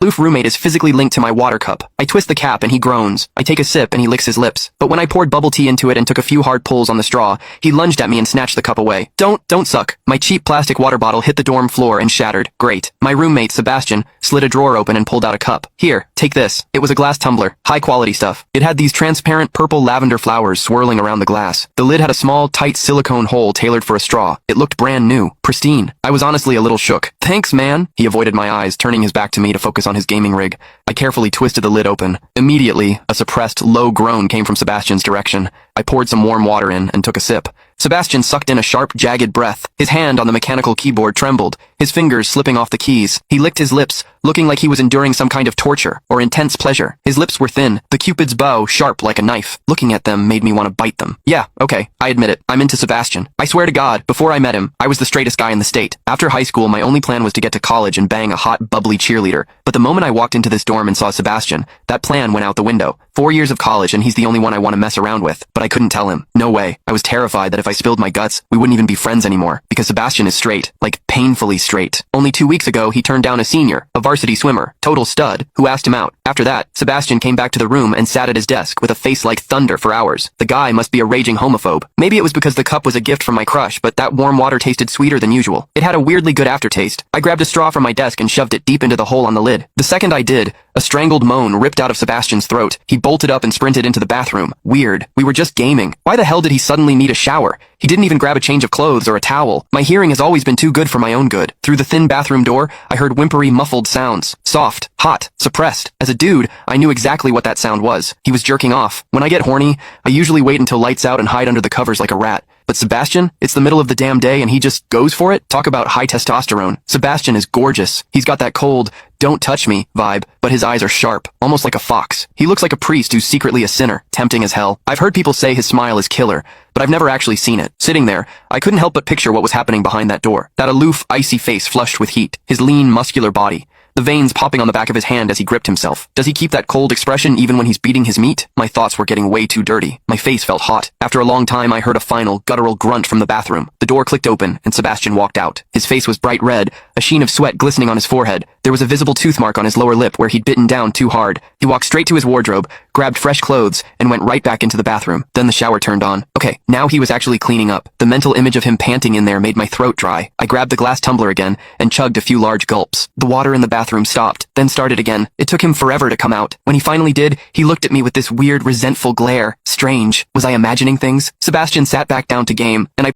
Aloof roommate is physically linked to my water cup. I twist the cap and he groans. I take a sip and he licks his lips. But when I poured bubble tea into it and took a few hard pulls on the straw, he lunged at me and snatched the cup away. Don't suck. My cheap plastic water bottle hit the dorm floor and shattered. Great. My roommate, Sebastian, slid a drawer open and pulled out a cup. Here, take this. It was a glass tumbler. High quality stuff. It had these transparent purple lavender flowers swirling around the glass. The lid had a small, tight silicone hole tailored for a straw. It looked brand new. Pristine. I was honestly a little shook. Thanks, man. He avoided my eyes, turning his back to me to focus on his gaming rig. I carefully twisted the lid open. Immediately, a suppressed, low groan came from Sebastian's direction. I poured some warm water in and took a sip. Sebastian sucked in a sharp, jagged breath. His hand on the mechanical keyboard trembled, his fingers slipping off the keys. He licked his lips, looking like he was enduring some kind of torture or intense pleasure. His lips were thin, the Cupid's bow sharp like a knife. Looking at them made me want to bite them. Yeah, okay, I admit it. I'm into Sebastian. I swear to God, before I met him, I was the straightest guy in the state. After high school, my only plan was to get to college and bang a hot, bubbly cheerleader. But the moment I walked into this dorm and saw Sebastian, that plan went out the window. 4 years of college and he's the only one I want to mess around with. But I couldn't tell him. No way. I was terrified that if I spilled my guts, we wouldn't even be friends anymore. Because Sebastian is straight. Like, painfully straight. Only 2 weeks ago, he turned down a senior, a varsity swimmer, total stud, who asked him out. After that, Sebastian came back to the room and sat at his desk with a face like thunder for hours. The guy must be a raging homophobe. Maybe it was because the cup was a gift from my crush, but that warm water tasted sweeter than usual. It had a weirdly good aftertaste. I grabbed a straw from my desk and shoved it deep into the hole on the lid. The second I did, a strangled moan ripped out of Sebastian's throat. He bolted up and sprinted into the bathroom. Weird. We were just gaming. Why the hell did he suddenly need a shower? He didn't even grab a change of clothes or a towel. My hearing has always been too good for my own good. Through the thin bathroom door, I heard whimpery, muffled sounds. Soft, hot, suppressed. As a dude, I knew exactly what that sound was. He was jerking off. When I get horny, I usually wait until lights out and hide under the covers like a rat. But Sebastian, it's the middle of the damn day and he just goes for it? Talk about high testosterone. Sebastian is gorgeous. He's got that cold, don't touch me vibe, but his eyes are sharp, almost like a fox. He looks like a priest who's secretly a sinner, tempting as hell. I've heard people say his smile is killer, but I've never actually seen it. Sitting there, I couldn't help but picture what was happening behind that door. That aloof, icy face flushed with heat, his lean, muscular body. The veins popping on the back of his hand as he gripped himself. Does he keep that cold expression even when he's beating his meat? My thoughts were getting way too dirty. My face felt hot. After a long time, I heard a final, guttural grunt from the bathroom. The door clicked open, and Sebastian walked out. His face was bright red, a sheen of sweat glistening on his forehead. There was a visible tooth mark on his lower lip where he'd bitten down too hard. He walked straight to his wardrobe, grabbed fresh clothes, and went right back into the bathroom. Then the shower turned on. Okay, now he was actually cleaning up. The mental image of him panting in there made my throat dry. I grabbed the glass tumbler again and chugged a few large gulps. The water in the bathroom stopped, then started again. It took him forever to come out. When he finally did, he looked at me with this weird, resentful glare. Strange. Was I imagining things? Sebastian sat back down to game, and I